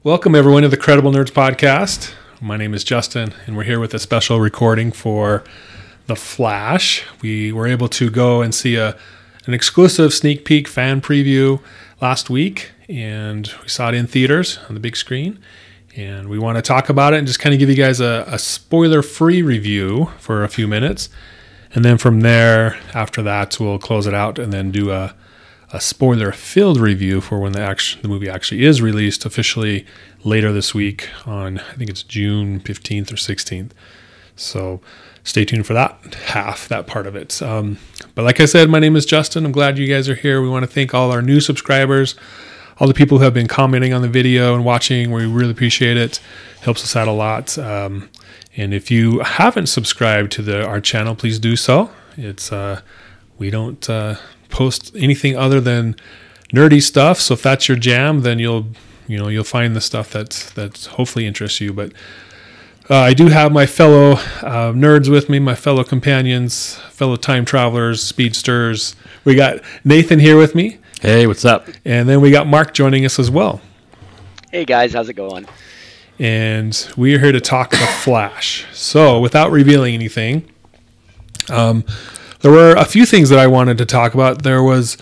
Welcome, everyone, to the Credible Nerds Podcast. My name is Justin, and we're here with a special recording for The Flash. We were able to go and see an exclusive sneak peek fan preview last week, and we saw it in theaters on the big screen. And we want to talk about it and just kind of give you guys a spoiler-free review for a few minutes. And then from there, after that, we'll close it out and then do a spoiler-filled review for when the movie actually is released officially later this week on, I think it's June 15th or 16th. So stay tuned for that part of it. But like I said, my name is Justin. I'm glad you guys are here. We want to thank all our new subscribers, all the people who have been commenting on the video and watching. We really appreciate it. Helps us out a lot. And if you haven't subscribed to our channel, please do so. It's we don't post anything other than nerdy stuff. So if that's your jam, then you'll find the stuff that's hopefully interests you. But I do have my fellow nerds with me, my fellow companions, fellow time travelers, speedsters. We got Nathan here with me. Hey, what's up? And then we got Mark joining us as well. Hey guys, how's it going? And we are here to talk The Flash. So without revealing anything, there were a few things that I wanted to talk about. There was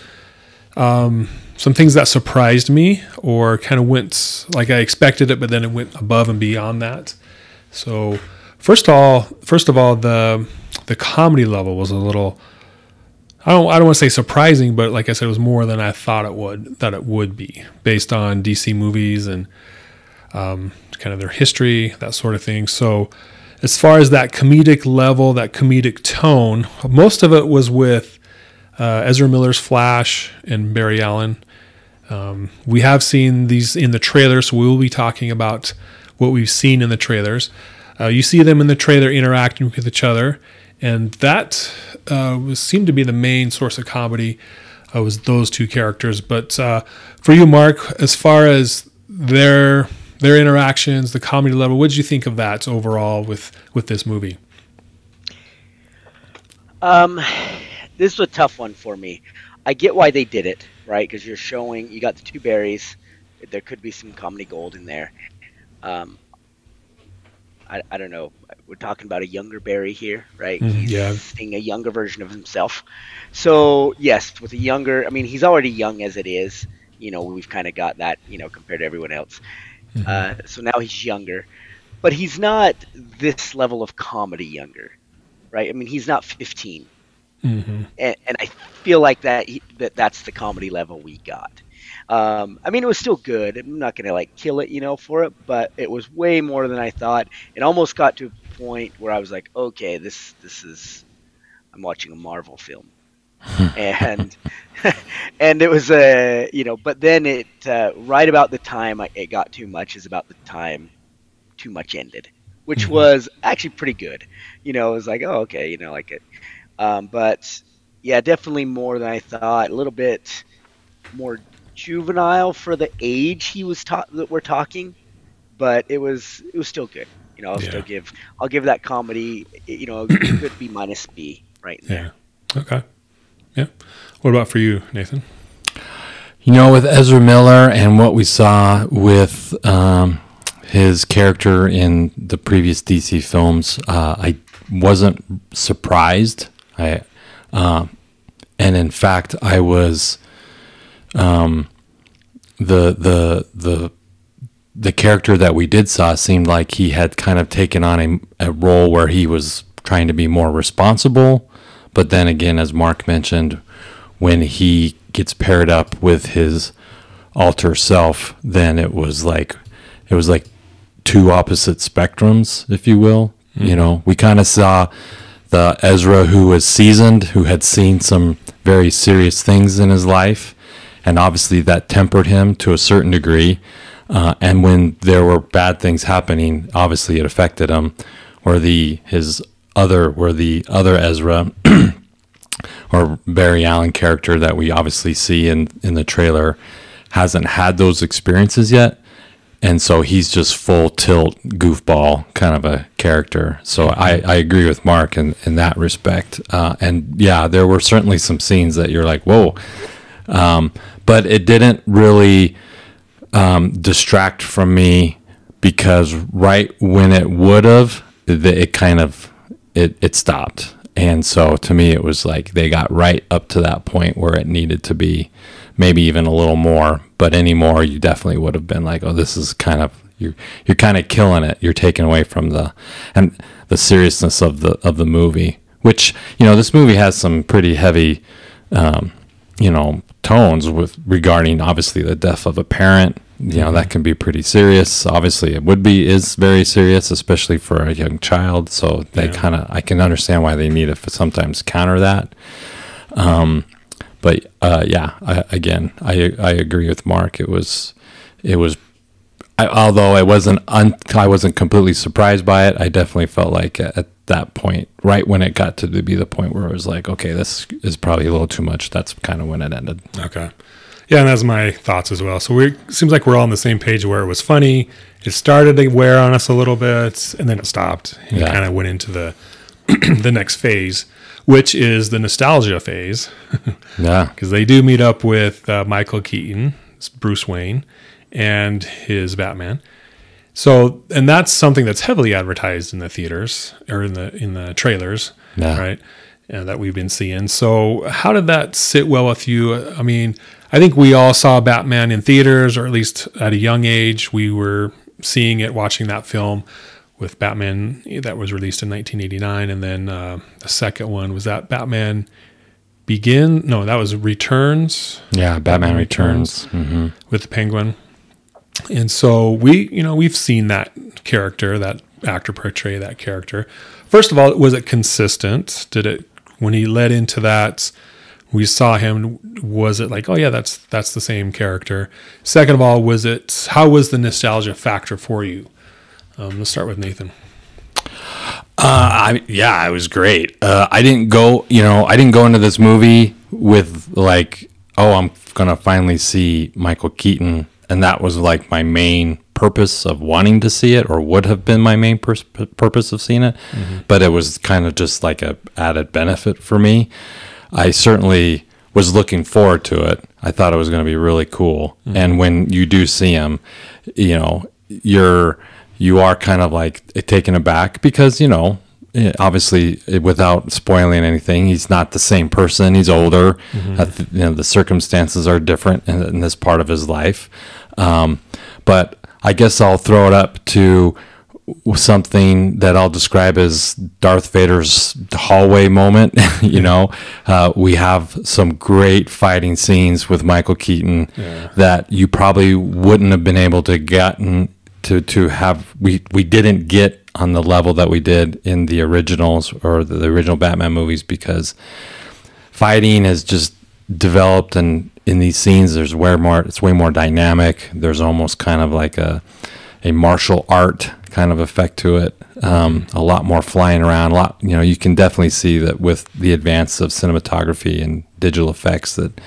some things that surprised me or kind of went like I expected it, but then it went above and beyond that. So first of all, the comedy level was a little, I don't want to say surprising, but like I said, it was more than I thought it would be based on DC movies and kind of their history, that sort of thing. So as far as that comedic level, that comedic tone, most of it was with Ezra Miller's Flash and Barry Allen. We have seen these in the trailers, so we will be talking about what we've seen in the trailers. You see them in the trailer interacting with each other, and that seemed to be the main source of comedy, was those two characters. But for you, Mark, as far as their interactions, the comedy level, what did you think of that overall with this movie? This was a tough one for me. I get why they did it, right? Because you got the two Barrys. There could be some comedy gold in there. I don't know. We're talking about a younger Barry here, right? He's seeing a younger version of himself. So yes, with a younger, I mean, he's already young as it is. We've kind of got that, compared to everyone else. So now he's younger, but he's not this level of comedy younger, right? I mean, he's not 15, and I feel like that's the comedy level we got. I mean, it was still good. I'm not gonna kill it, for it, but it was way more than I thought. It almost got to a point where I was like, okay, this is, I'm watching a Marvel film. and it was but then it right about the time it got too much is about the time too much ended, which was actually pretty good. It was like, oh, okay, like it. But yeah, definitely more than I thought. A little bit more juvenile for the age he was that we're talking, but it was still good. I'll give that comedy a good B minus B right there. Yeah. Okay. Yeah. What about for you, Nathan? With Ezra Miller and what we saw with his character in the previous DC films, I wasn't surprised. And in fact, I was the character that we did saw seemed like he had kind of taken on a role where he was trying to be more responsible. But then again, as Mark mentioned, when he gets paired up with his alter self, then it was like two opposite spectrums, if you will. We kind of saw the Ezra who was seasoned, who had seen some very serious things in his life, and obviously that tempered him to a certain degree. And when there were bad things happening, obviously it affected him. Where the other Ezra or Barry Allen character that we obviously see in the trailer hasn't had those experiences yet. And so he's just full tilt goofball kind of a character. So I agree with Mark in that respect. And yeah, there were certainly some scenes that you're like, whoa. But it didn't really distract from me, because right when it would have, it kind of it stopped. And so to me, it was like they got right up to that point where it needed to be, maybe even a little more. But any more, you definitely would have been like, oh, this is kind of, you're kind of killing it. You're taking away from the seriousness of the movie, which, this movie has some pretty heavy, tones regarding obviously the death of a parent. That can be pretty serious. Obviously it is very serious, especially for a young child. So they I can understand why they need to sometimes counter that. But I agree with Mark. Although I wasn't completely surprised by it. I definitely felt like at that point, right when it got to be the point where it was like, okay, this is probably a little too much. That's kind of when it ended. Okay. Yeah, and that's my thoughts as well. So it seems like we're all on the same page where it was funny. It started to wear on us a little bit, and then it stopped. And it kind of went into the the next phase, which is the nostalgia phase. Yeah. Because they do meet up with Michael Keaton, Bruce Wayne, and his Batman. So, and that's something that's heavily advertised in the theaters or in the trailers, right? That we've been seeing. So, how did that sit well with you? I mean, I think we all saw Batman in theaters, or at least at a young age. We were seeing it, watching that film with Batman that was released in 1989, and then the second one was that Batman Begin. No, that was Returns. Yeah, Batman Returns with the Penguin. And so we've seen that character, that actor portray that character. First of all, was it consistent? When he led into that, we saw him, was it like, oh yeah, that's the same character? Second of all, how was the nostalgia factor for you? Let's start with Nathan. It was great. I didn't go into this movie with like, oh, I'm going to finally see Michael Keaton. And that was like my main purpose of wanting to see it, or would have been my main purpose of seeing it. Mm-hmm. But it was kind of just like a added benefit for me. I certainly was looking forward to it. I thought it was going to be really cool. Mm-hmm. And when you do see him, you are kind of like taken aback because, obviously, without spoiling anything, he's not the same person. He's older. Mm-hmm. The circumstances are different in this part of his life. But I guess I'll throw it up to something that I'll describe as Darth Vader's hallway moment. We have some great fighting scenes with Michael Keaton that you probably wouldn't have been able to gotten to have. We didn't get on the level that we did in the originals or the original Batman movies, because fighting has just developed, and in these scenes it's way more dynamic. There's almost kind of like a martial art kind of effect to it. A lot more flying around, you can definitely see that with the advance of cinematography and digital effects that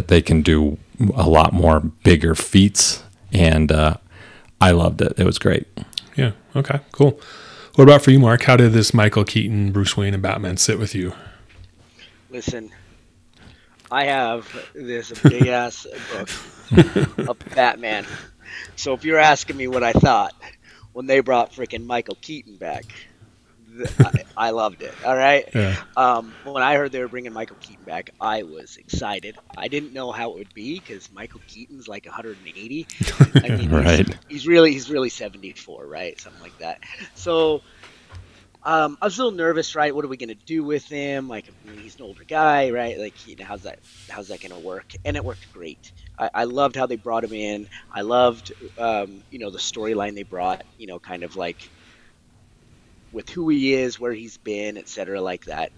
they can do a lot more bigger feats, and I loved it. It was great. Yeah. Okay, cool. What about for you, Mark? How did this Michael Keaton, Bruce Wayne, and Batman sit with you? Listen, I have this big ass book of Batman. So if you're asking me what I thought when they brought freaking Michael Keaton back, I loved it. All right. Yeah. When I heard they were bringing Michael Keaton back, I was excited. I didn't know how it would be because Michael Keaton's like 180. I mean, right. He's really 74, right? Something like that. So I was a little nervous, right? What are we gonna do with him? Like, I mean, he's an older guy, right? Like, how's that gonna work? And it worked great. I loved how they brought him in. I loved, the storyline they brought. Kind of like with who he is, where he's been, etc., like that.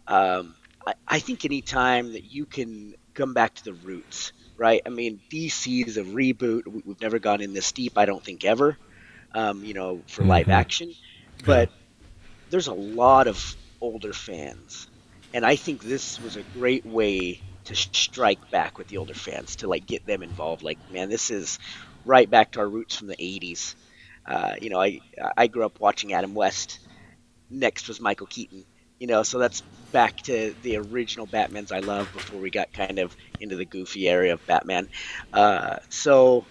I think any time that you can come back to the roots, right? I mean, DC is a reboot. We've never gone in this deep, I don't think, ever. For live action, but there's a lot of older fans, and I think this was a great way to strike back with the older fans, to like get them involved. Like, man, this is right back to our roots from the 80s. I grew up watching Adam West. Next was Michael Keaton. So that's back to the original Batmans I loved before we got kind of into the goofy area of Batman. So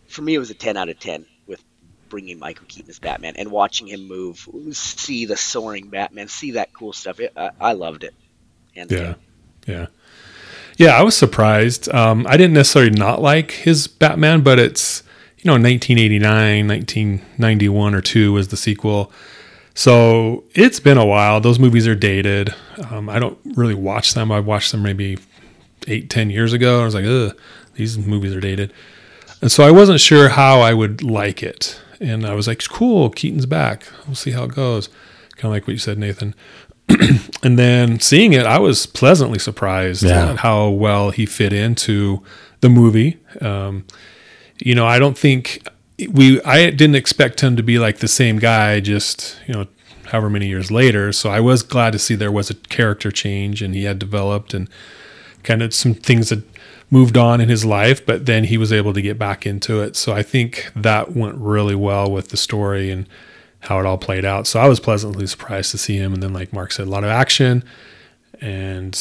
for me, it was a 10 out of 10 with bringing Michael Keaton as Batman and watching him move, see the soaring Batman, see that cool stuff. I loved it. Hands down. Yeah, I was surprised. I didn't necessarily not like his Batman, but it's, 1989, 1991 or 2 was the sequel. So it's been a while. Those movies are dated. I don't really watch them. I watched them maybe 8-10 years ago. I was like, ugh, these movies are dated. And so I wasn't sure how I would like it. And I was like, cool, Keaton's back. We'll see how it goes. Kind of like what you said, Nathan. And then seeing it, I was pleasantly surprised at how well he fit into the movie. I don't think I didn't expect him to be like the same guy just, however many years later. So I was glad to see there was a character change and he had developed and kind of some things that moved on in his life, but then he was able to get back into it. So I think that went really well with the story and how it all played out. So I was pleasantly surprised to see him. And then, like Mark said, a lot of action and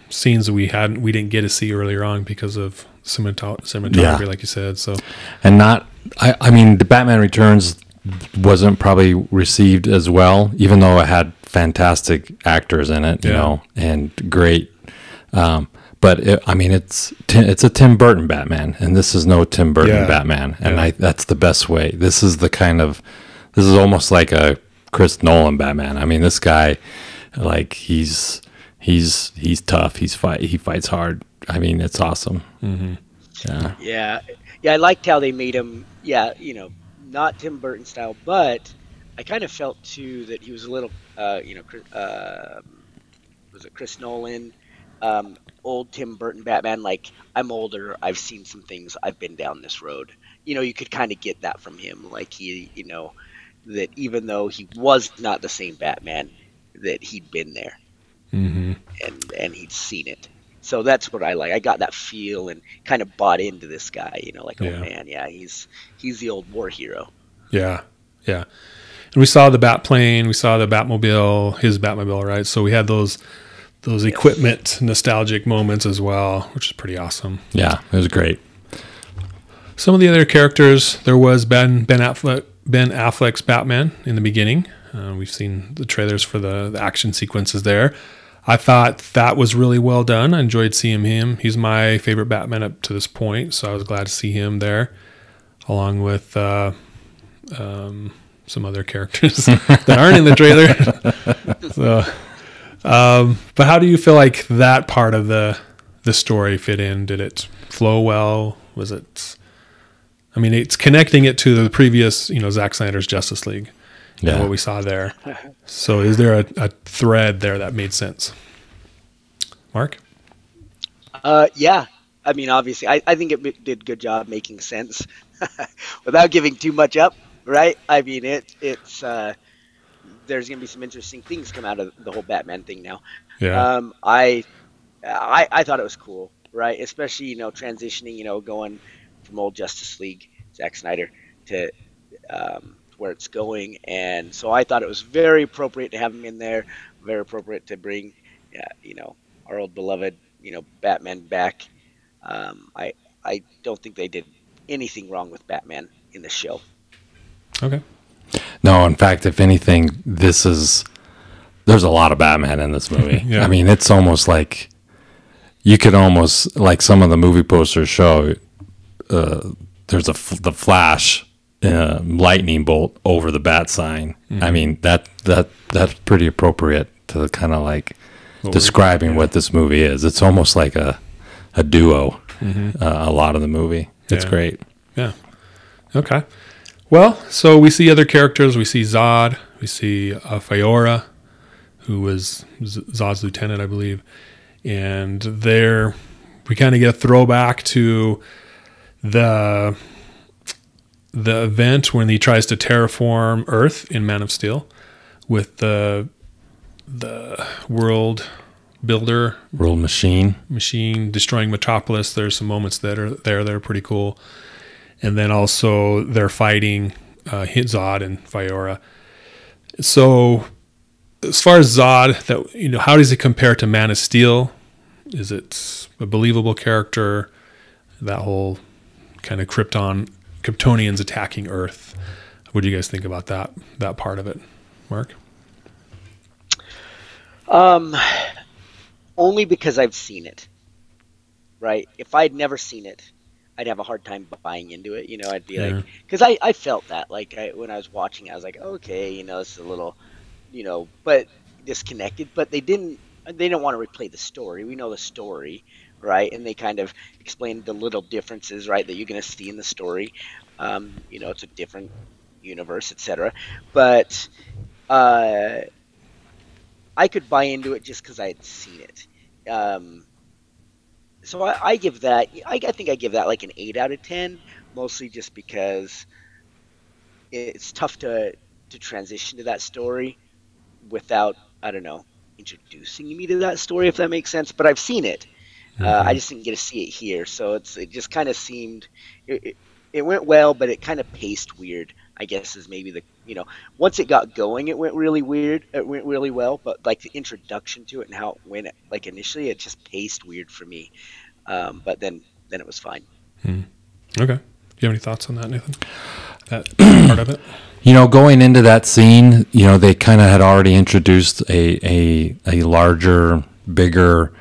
scenes that we didn't get to see earlier on because of cinematography, like you said. So, and I mean, the Batman Returns wasn't probably received as well, even though it had fantastic actors in it, and great. But it's a Tim Burton Batman, and this is no Tim Burton Batman, and that's the best way. This is almost like a Chris Nolan Batman. I mean, this guy, like he's tough. He fights hard. I mean, it's awesome. Mm-hmm. Yeah. I liked how they made him. Not Tim Burton style, but I kind of felt too that he was a little, was it Chris Nolan? Old Tim Burton Batman, like, I'm older, I've seen some things, I've been down this road. You could kind of get that from him, like he, that even though he was not the same Batman, that he'd been there, and he'd seen it. So that's what I like. I got that feel and kind of bought into this guy, oh man, he's the old war hero. Yeah. And we saw the Batplane, we saw the Batmobile, his Batmobile, right? So we had those equipment nostalgic moments as well, which is pretty awesome. Yeah, it was great. Some of the other characters, there was Ben Affleck's Batman in the beginning. We've seen the trailers for the action sequences there. I thought that was really well done. I enjoyed seeing him. He's my favorite Batman up to this point, so I was glad to see him there, along with some other characters that aren't in the trailer. But how do you feel like that part of the story fit in? Did it flow well? Was it? I mean, it's connecting it to the previous, Zack Snyder's Justice League. What we saw there. So is there a thread there that made sense? Mark? Yeah. I mean, obviously, I think it did a good job making sense without giving too much up, right? I mean, it's there's going to be some interesting things come out of the whole Batman thing now. Yeah. I thought it was cool, right? Especially, transitioning, going from old Justice League, Zack Snyder, to where it's going. And so I thought it was very appropriate to have him in there, very appropriate to bring, our old beloved, Batman back. I don't think they did anything wrong with Batman in the show. Okay. No, in fact, if anything, there's a lot of Batman in this movie. I mean, it's almost like you could almost, like some of the movie posters show, there's the Flash lightning bolt over the bat sign. Mm-hmm. I mean, that's pretty appropriate to kind of like describing what this movie is. It's almost like a duo, a lot of the movie. It's great. Yeah. Okay. Well, so we see other characters. We see Zod. We see Fiora, who was Zod's lieutenant, I believe. And there we kind of get a throwback to the event when he tries to terraform Earth in Man of Steel with the world machine destroying Metropolis. There's some moments that are pretty cool. And then also they're fighting Zod and Fiora. So as far as Zod, that how does it compare to Man of Steel? Is it a believable character? That whole kind of Kryptonians attacking Earth. What do you guys think about that part of it, Mark? Only because I've seen it, right? If I'd never seen it, I'd have a hard time buying into it. I'd be like, because I felt that, like, when I was watching, I was like, okay, it's a little, but disconnected. But they don't want to replay the story. We know the story, right? And they kind of explain the little differences, right, that you're going to see in the story. It's a different universe, etc. But I could buy into it just because I had seen it. So I give that. I think I give that like an 8 out of 10, mostly just because it's tough to transition to that story without, I don't know, introducing me to that story, if that makes sense. But I've seen it. I just didn't get to see it here, so it just kind of seemed it went well, but it kind of paced weird, I guess, is maybe the once it got going, it went really weird. It went really well, but like the introduction to it and how it went, like initially, it just paced weird for me. But then it was fine. Okay. Do you have any thoughts on that, Nathan? That part of it? Going into that scene, they kind of had already introduced a larger, bigger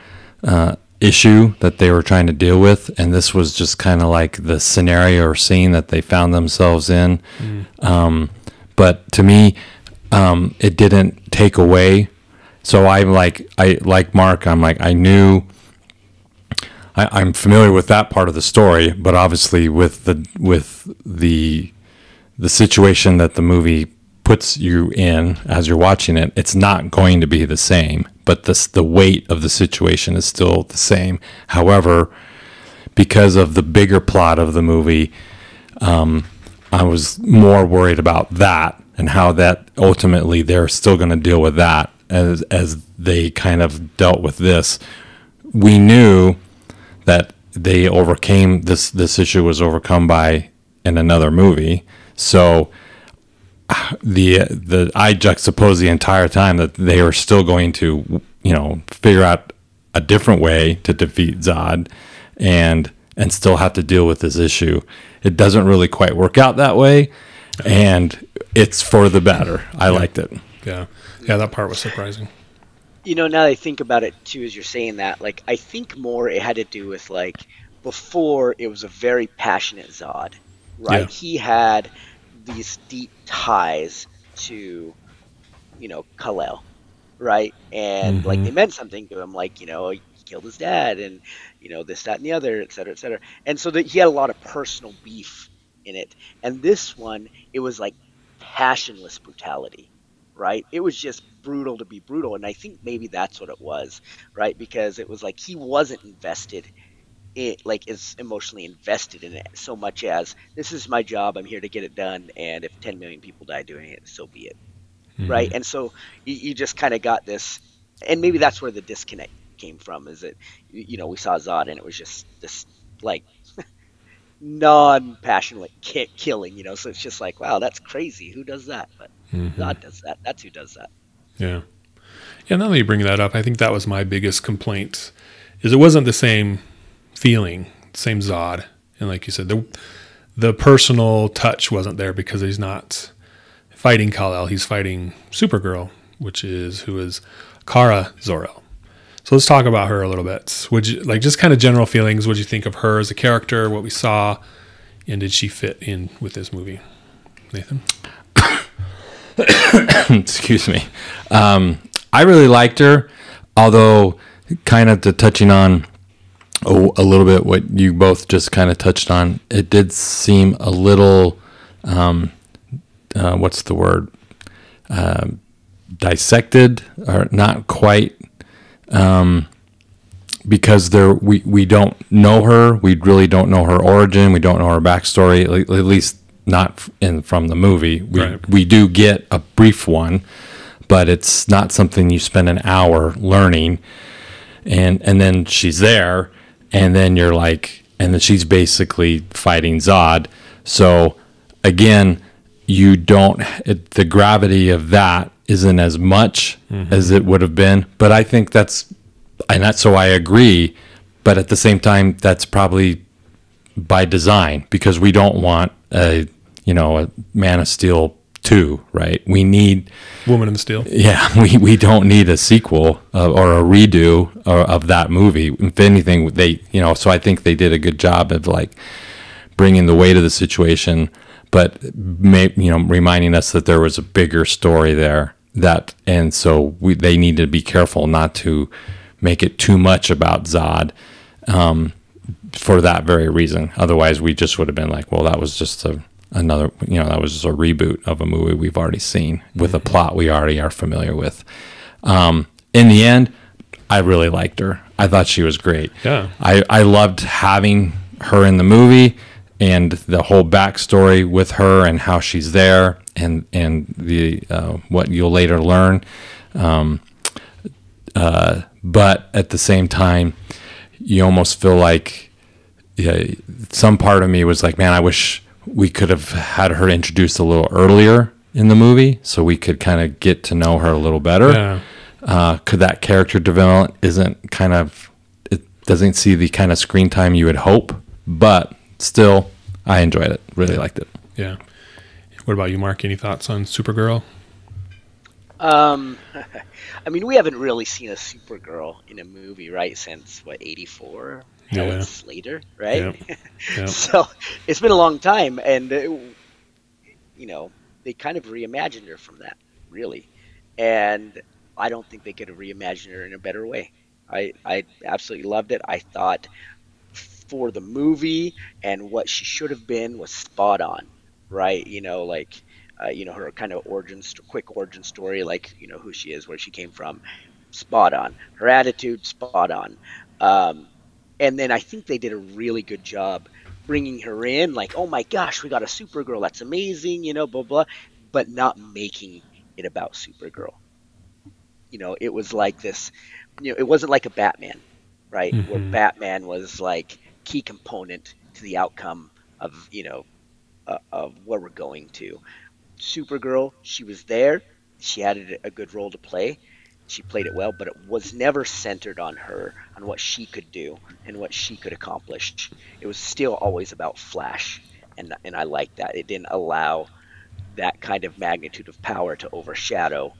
issue that they were trying to deal with, and this was just kind of like the scenario or scene that they found themselves in. But to me, it didn't take away. So I like Mark. I'm like, I knew. I'm familiar with that part of the story, but obviously with the situation that the movie puts you in as you're watching it, it's not going to be the same. But the weight of the situation is still the same. However, because of the bigger plot of the movie, I was more worried about that and how that ultimately they're still going to deal with that as they kind of dealt with this. We knew that they overcame this issue was overcome by in another movie. So I juxtapose the entire time that they are still going to, figure out a different way to defeat Zod and still have to deal with this issue. It doesn't really quite work out that way, and it's for the better. I liked it. Yeah, that part was surprising. Now that I think about it too, as you're saying that, like, I think more it had to do with, like, before it was a very passionate Zod, right? Yeah. He had these deep ties to, Kal-El, right? And like they meant something to him, like, he killed his dad and, this, that, and the other, et cetera, et cetera. And so that he had a lot of personal beef in it. And this one, it was like passionless brutality, right? It was just brutal to be brutal. And I think maybe that's what it was, right? Because it was like he wasn't invested is emotionally invested in it so much as, this is my job, I'm here to get it done, and if 10 million people die doing it, so be it, right? And so you just kind of got this, and maybe that's where the disconnect came from, is that, we saw Zod and it was just this, like, non-passionate killing, so it's just like, wow, that's crazy, who does that? But Zod does that. That's who does that. Yeah, now that you bring that up, I think that was my biggest complaint, is it wasn't the same feeling, same Zod, and like you said, the personal touch wasn't there because he's not fighting Kal-El, he's fighting Supergirl, who is Kara Zor-El. So let's talk about her a little bit. Would you like, just kind of general feelings? What did you think of her as a character? What we saw, and did she fit in with this movie, Nathan? Excuse me. I really liked her, although kind of touching on a little bit what you both just kind of touched on, it did seem a little, what's the word? Dissected, or not quite, because we don't know her. We really don't know her origin. We don't know her backstory, at least not from the movie. We do get a brief one, but it's not something you spend an hour learning. And then she's there, and then you're like, and then she's basically fighting Zod. So again, the gravity of that isn't as much as it would have been. But I think so I agree. But at the same time, that's probably by design, because we don't want a Man of Steel 2, right? We need Woman in the Steel. Yeah, we don't need a sequel or a redo of that movie. If anything, so I think they did a good job of like bringing the weight of the situation, but reminding us that there was a bigger story there. And so they need to be careful not to make it too much about Zod, for that very reason. Otherwise, we just would have been like, well, that was just another, that was just a reboot of a movie we've already seen with a plot we already are familiar with. In the end, I really liked her. I thought she was great. Yeah. I loved having her in the movie and the whole backstory with her and how she's there and the what you'll later learn. But at the same time, you almost feel like some part of me was like, man, I wish we could have had her introduced a little earlier in the movie so we could kind of get to know her a little better. Yeah. Could that character development it doesn't see the kind of screen time you would hope, but still, I enjoyed it. Really liked it. Yeah. What about you, Mark? Any thoughts on Supergirl? I mean, we haven't really seen a Supergirl in a movie, right, since, 84? Helen Slater, right? Yep. So it's been a long time, and, they kind of reimagined her from that, really. And I don't think they could have reimagined her in a better way. I absolutely loved it. I thought for the movie and what she should have been was spot on, right? Her kind of quick origin story, like, who she is, where she came from, spot on. Her attitude, spot on. And then I think they did a really good job bringing her in, like, oh my gosh, we got a Supergirl, that's amazing, blah, blah, but not making it about Supergirl. It was like this, it wasn't like a Batman, right? Mm-hmm. Where Batman was like key component to the outcome of, of where we're going to. Supergirl, she was there. She had a good role to play. She played it well, but it was never centered on her, on what she could do and what she could accomplish. It was still always about Flash, and I liked that. It didn't allow that kind of magnitude of power to overshadow,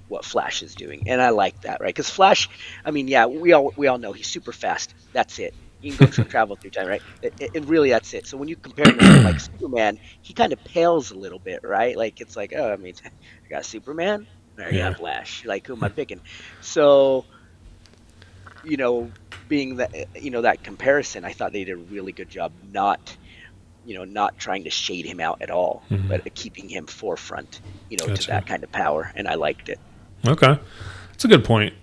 what Flash is doing, and I like that, right? Because Flash, I mean, yeah, we all know he's super fast. That's it. You can go travel through time, right? And really, that's it. So when you compare him to like Superman, he kind of pales a little bit, right? Like it's like, oh, I mean, I got Superman, or I got Flash. Like, who am I picking? So, being that that comparison, I thought they did a really good job not trying to shade him out at all, but keeping him forefront, gotcha, to that kind of power, and I liked it. Okay, that's a good point.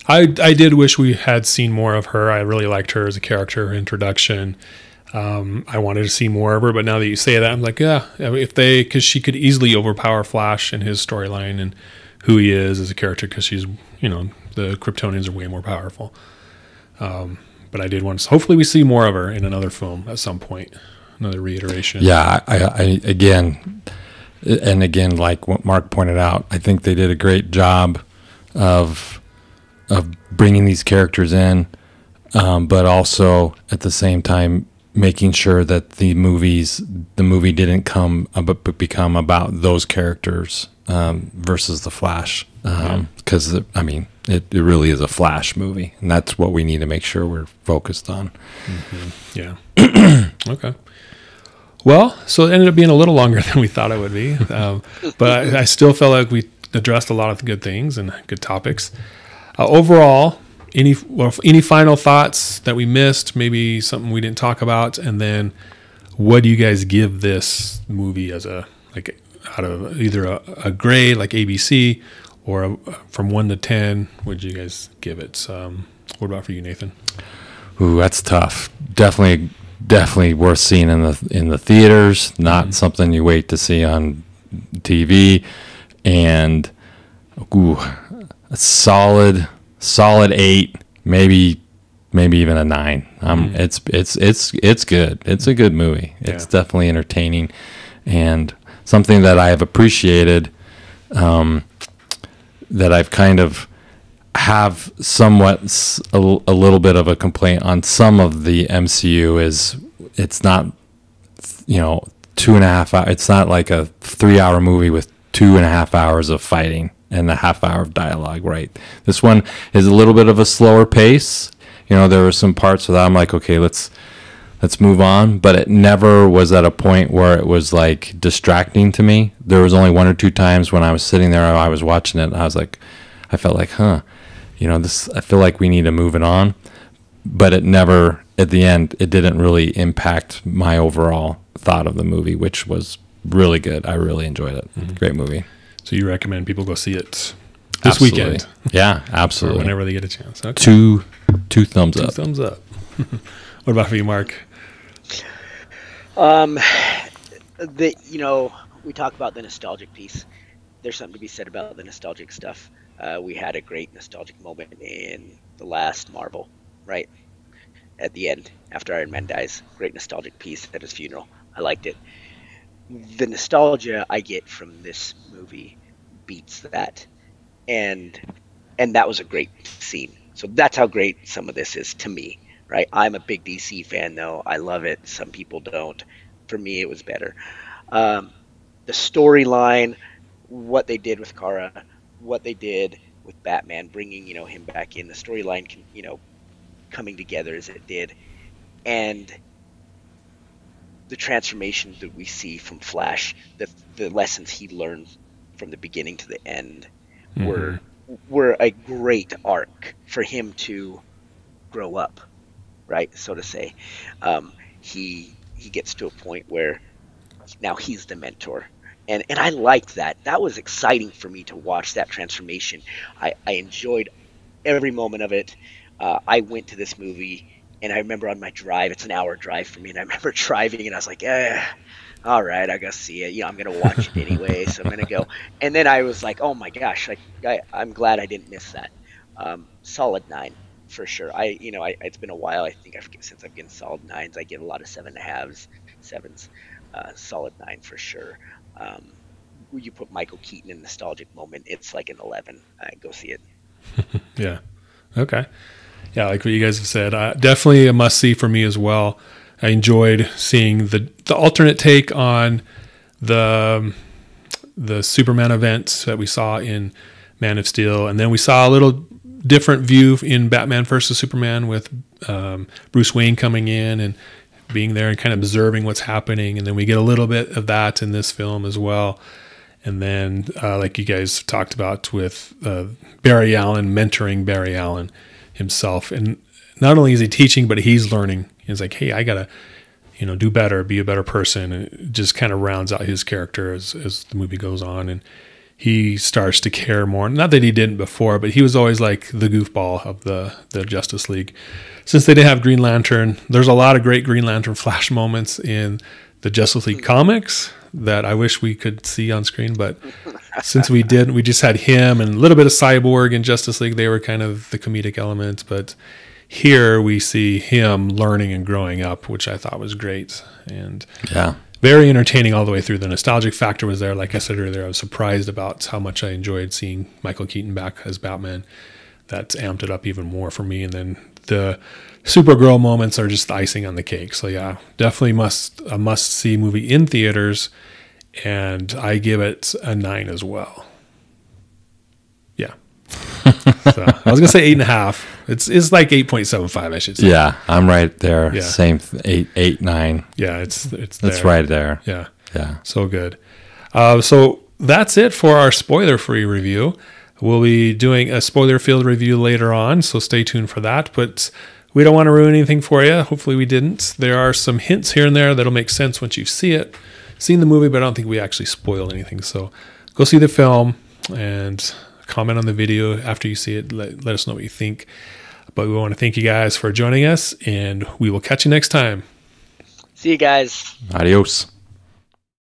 I did wish we had seen more of her. I really liked her as a character, her introduction. I wanted to see more of her, but now that you say that, I'm like, yeah, because she could easily overpower Flash and his storyline and who he is as a character, because she's, the Kryptonians are way more powerful. But I did want to, hopefully we see more of her in another film at some point, another reiteration. Yeah, I again, like what Mark pointed out, I think they did a great job of bringing these characters in, but also at the same time making sure that the movie didn't become about those characters versus the Flash, because I mean it really is a Flash movie, and that's what we need to make sure we're focused on. Yeah. Okay. Well, so it ended up being a little longer than we thought it would be, but I still felt like we addressed a lot of good things and good topics. Overall, any final thoughts that we missed? Maybe something we didn't talk about, and then what do you guys give this movie as out of either a grade like ABC or from 1 to 10? Would you guys give it? What about for you, Nathan? Ooh, that's tough. Definitely worth seeing in the theaters. Not something you wait to see on TV, and a solid 8, maybe even a 9. It's good. It's a good movie. It's definitely entertaining, and something that I have appreciated, that I've kind of have somewhat a little bit of a complaint on some of the MCU is it's not, 2.5 hours. It's not like a 3-hour movie with 2.5 hours of fighting and a half hour of dialogue, right? This one is a little bit of a slower pace. There were some parts where I'm like, okay, let's move on, but it never was at a point where it was like distracting to me. There was only 1 or 2 times when I was sitting there, I was watching it, and I felt like, this, I feel like we need to move it on. But it never, at the end, it didn't really impact my overall thought of the movie, which was really good. I really enjoyed it. Mm-hmm. Great movie. So you recommend people go see it this weekend? Yeah, absolutely. Or whenever they get a chance. Okay. Two thumbs up. 2 thumbs up. What about for you, Mark? We talk about the nostalgic piece. There's something to be said about the nostalgic stuff. We had a great nostalgic moment in the last Marvel, right? At the end, after Iron Man dies, great nostalgic piece at his funeral. I liked it. The nostalgia I get from this movie beats that, and that was a great scene. So that's how great some of this is to me, right? I'm a big DC fan, though. I love it. Some people don't. For me, it was better. The storyline, what they did with Kara, what they did with Batman, bringing him back in, the storyline, coming together as it did, and the transformation that we see from Flash, the lessons he learned from the beginning to the end, were a great arc for him to grow up, right? So to say, he gets to a point where now he's the mentor. And I liked that. That was exciting for me to watch that transformation. I enjoyed every moment of it. I went to this movie, and I remember on my drive, it's an hour drive for me, and I remember driving, and I was like, all right, I gotta see it. I'm gonna watch it anyway, so I'm gonna go. And then I was like, oh my gosh, I'm glad I didn't miss that. Solid 9 for sure. It's been a while. I think since I've getting solid 9s, I get a lot of 7.5s, 7s. Solid 9 for sure. You put Michael Keaton in nostalgic moment, it's like an 11. Go see it. Yeah. Okay. Yeah, like what you guys have said, definitely a must see for me as well. I enjoyed seeing the alternate take on the Superman events that we saw in Man of Steel, and then we saw a little different view in Batman versus Superman with Bruce Wayne coming in and being there and kind of observing what's happening, and then we get a little bit of that in this film as well. And then, like you guys talked about with Barry Allen, mentoring Barry Allen himself. And not only is he teaching, but he's learning. He's like, hey, I got to, do better, be a better person. And it just kind of rounds out his character as the movie goes on. And he starts to care more. Not that he didn't before, but he was always like the goofball of the Justice League. Since they didn't have Green Lantern, there's a lot of great Green Lantern Flash moments in the Justice League comics that I wish we could see on screen, but since we didn't, we just had him and a little bit of Cyborg in Justice League. They were kind of the comedic elements, but here we see him learning and growing up, which I thought was great and very entertaining all the way through. The nostalgic factor was there. Like I said earlier, I was surprised about how much I enjoyed seeing Michael Keaton back as Batman. That amped it up even more for me. And then the Supergirl moments are just the icing on the cake. So yeah, definitely a must see movie in theaters, and I give it a 9 as well. Yeah. So I was gonna say 8.5. It's like 8.75, I should say. Yeah, I'm right there. Yeah. Same 8, 9. Yeah, it's there. Right there. Yeah. So good. So that's it for our spoiler-free review. We'll be doing a spoiler-filled review later on, so stay tuned for that. But we don't want to ruin anything for you. Hopefully we didn't. There are some hints here and there that'll make sense once you seen the movie, but I don't think we actually spoiled anything. So go see the film and comment on the video after you see it. Let us know what you think. But we want to thank you guys for joining us, and we will catch you next time. See you guys. Adios.